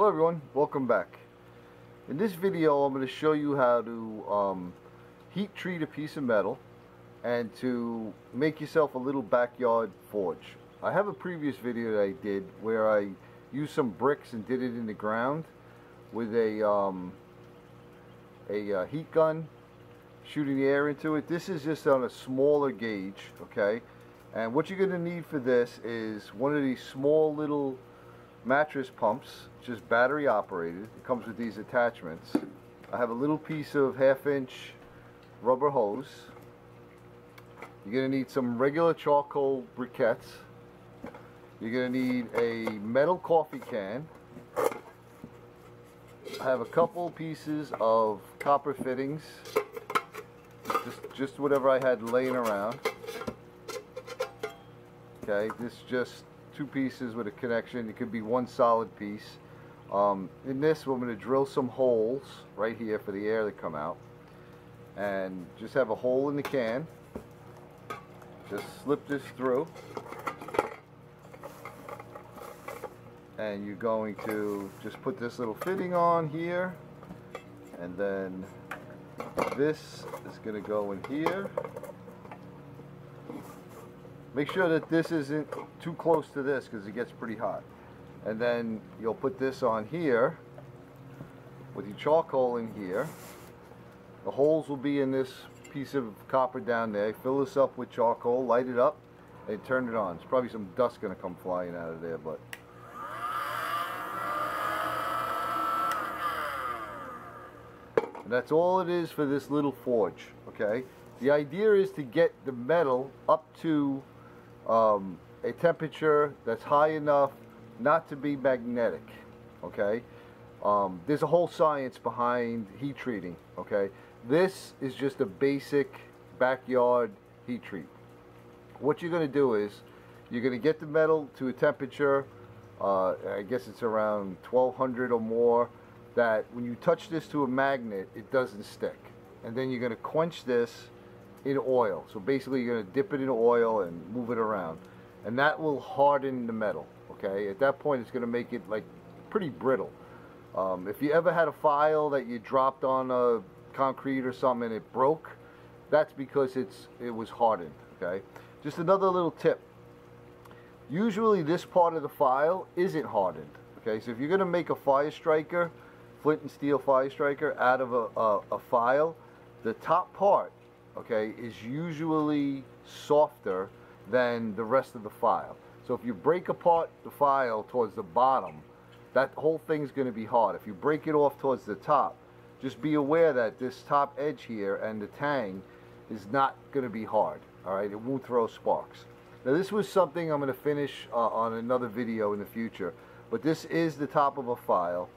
Hello everyone, welcome back. In this video I'm going to show you how to heat treat a piece of metal and to make yourself a little backyard forge. I have a previous video that I did where I used some bricks and did it in the ground with a heat gun, shooting the air into it. This is just on a smaller gauge, okay? And what you're going to need for this is one of these small little mattress pumps, just battery operated. It comes with these attachments. I have a little piece of 1/2-inch rubber hose. You're going to need some regular charcoal briquettes. You're going to need a metal coffee can. I have a couple pieces of copper fittings, just whatever I had laying around. Okay, this is just 2 pieces with a connection. It could be one solid piece. In this, we're going to drill some holes right here for the air to come out, and just have a hole in the can. Just slip this through, and you're going to just put this little fitting on here, and then this is going to go in here. Make sure that this isn't too close to this because it gets pretty hot. And then you'll put this on here with your charcoal in here. The holes will be in this piece of copper down there. Fill this up with charcoal, light it up, and turn it on. There's probably some dust going to come flying out of there, but and that's all it is for this little forge, okay? The idea is to get the metal up to a temperature that's high enough not to be magnetic, okay? There's a whole science behind heat treating, okay? This is just a basic backyard heat treat. What you're going to do is you're going to get the metal to a temperature, I guess it's around 1200 or more, that when you touch this to a magnet it doesn't stick. And then you're going to quench this in oil. So basically you're going to dip it in oil and move it around, and that will harden the metal, okay? At that point it's going to make it like pretty brittle. If you ever had a file that you dropped on a concrete or something and it broke, that's because it was hardened, okay? Just another little tip. Usually this part of the file isn't hardened, okay? So if you're going to make a fire striker, flint and steel fire striker, out of a file, the top part, okay, is usually softer than the rest of the file. So if you break apart the file towards the bottom, that whole thing's going to be hard. If you break it off towards the top, just be aware that this top edge here and the tang is not going to be hard, all right? It won't throw sparks. Now this was something I'm going to finish on another video in the future, but this is the top of a file.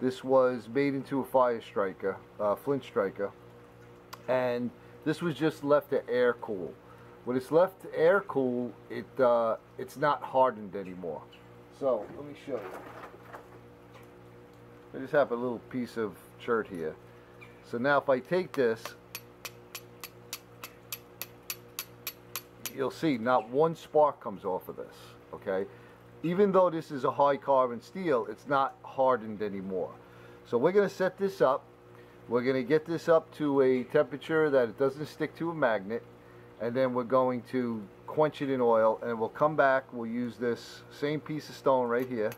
This was made into a fire striker, flint striker, and this was just left to air cool. When it's left to air cool, it's not hardened anymore. So let me show you. I just have a little piece of chert here. So now if I take this, you'll see not one spark comes off of this, okay? Even though this is a high carbon steel, it's not hardened anymore. So we're going to set this up. We're going to get this up to a temperature that it doesn't stick to a magnet, and then we're going to quench it in oil, and we'll come back. We'll use this same piece of stone right here,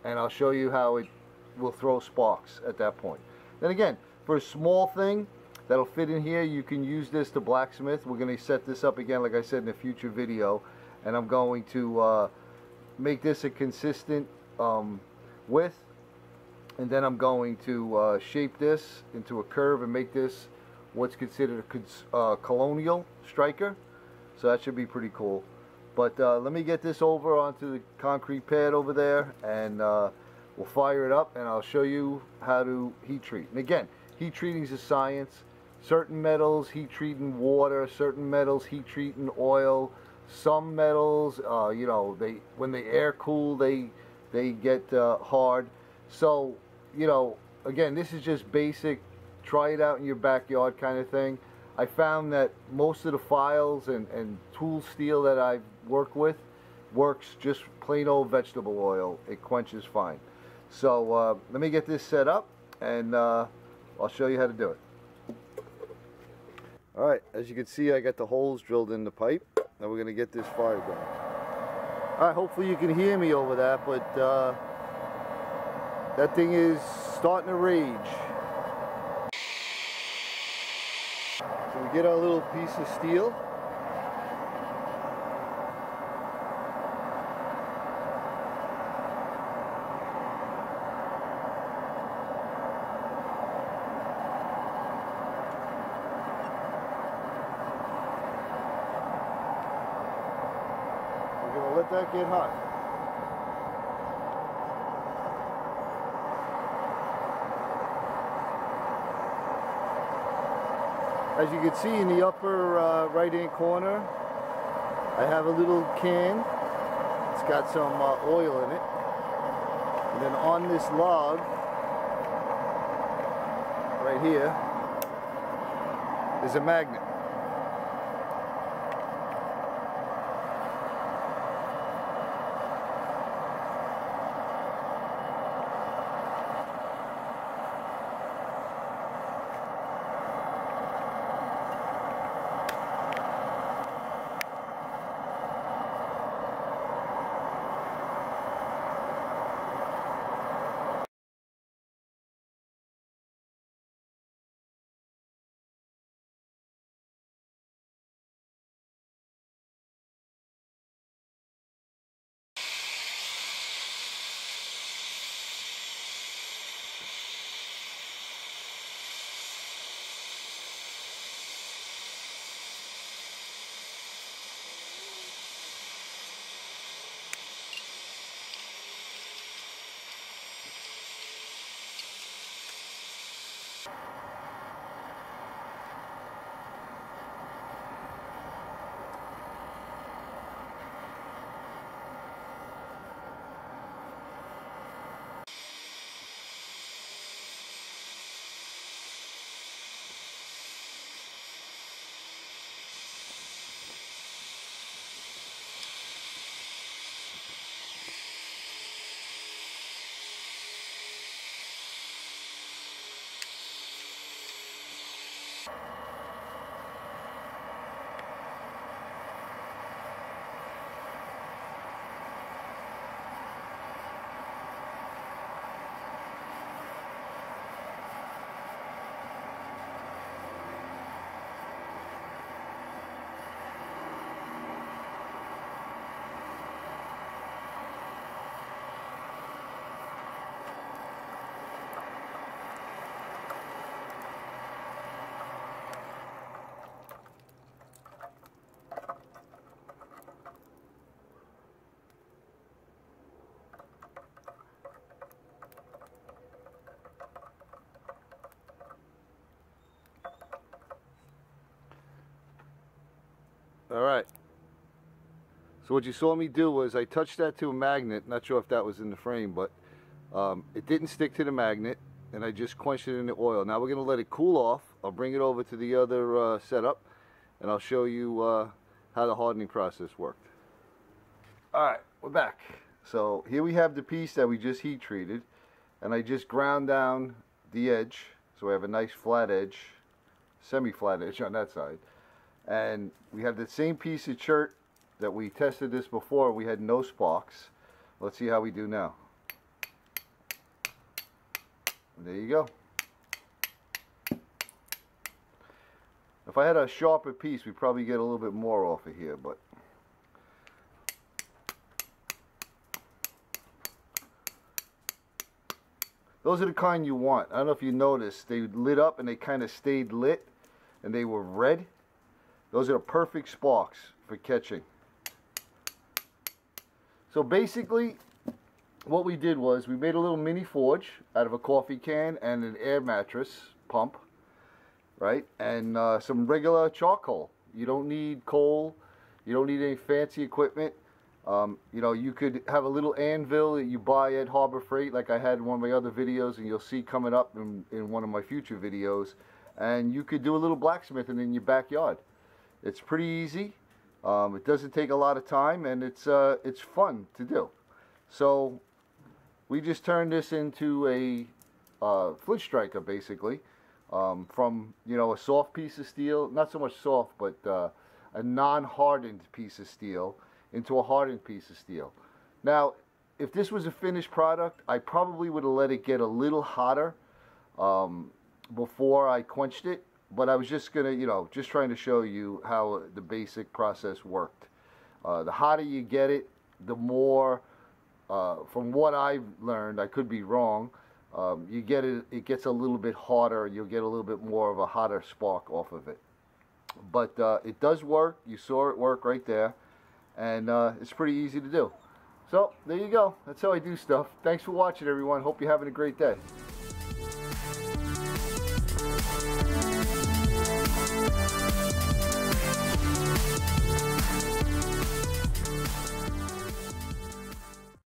and I'll show you how it will throw sparks at that point. Then again, for a small thing that'll fit in here, you can use this to blacksmith. We're going to set this up again, like I said, in a future video, and I'm going to make this a consistent width. And then I'm going to shape this into a curve and make this what's considered a colonial striker. So that should be pretty cool. But let me get this over onto the concrete pad over there, and we'll fire it up, and I'll show you how to heat treat. And again, heat treating is a science. Certain metals heat treat in water, certain metals heat treat in oil. Some metals, you know, when they air cool, they get hard. So, you know, again, this is just basic, try it out in your backyard kind of thing. I found that most of the files and tool steel that I've worked with works just plain old vegetable oil. It quenches fine. So let me get this set up, and I'll show you how to do it. Alright, as you can see, I got the holes drilled in the pipe. Now we're going to get this fire going. Alright, hopefully you can hear me over that, but that thing is starting to rage. So we get our little piece of steel. Let that get hot. As you can see in the upper right hand corner, I have a little can. It's got some oil in it. And then on this log right here is a magnet. Alright, so what you saw me do was I touched that to a magnet. Not sure if that was in the frame, but it didn't stick to the magnet, and I just quenched it in the oil. Now we're going to let it cool off. I'll bring it over to the other setup, and I'll show you how the hardening process worked. Alright, we're back. So here we have the piece that we just heat treated, and I just ground down the edge, so we have a nice flat edge, semi-flat edge on that side. And we have the same piece of chert that we tested this before. We had no sparks. Let's see how we do now. And there you go. If I had a sharper piece, we'd probably get a little bit more off of here, but those are the kind you want. I don't know if you noticed, they lit up and they kind of stayed lit, and they were red. Those are the perfect sparks for catching. So basically, what we did was we made a little mini forge out of a coffee can and an air mattress pump, right? And some regular charcoal. You don't need coal. You don't need any fancy equipment. You know, you could have a little anvil that you buy at Harbor Freight, like I had in one of my other videos, and you'll see coming up in one of my future videos. And you could do a little blacksmithing in your backyard. It's pretty easy. It doesn't take a lot of time, and it's fun to do. So we just turned this into a flint striker, basically, from, you know, a soft piece of steel, not so much soft, but a non-hardened piece of steel into a hardened piece of steel. Now, if this was a finished product, I probably would have let it get a little hotter before I quenched it, but I was just gonna, you know, just trying to show you how the basic process worked. The hotter you get it, the more, from what I've learned, I could be wrong, you get it, it gets a little bit hotter, you'll get a little bit more of a hotter spark off of it. But it does work. You saw it work right there, and it's pretty easy to do. So there you go. That's how I do stuff. Thanks for watching, everyone. Hope you're having a great day.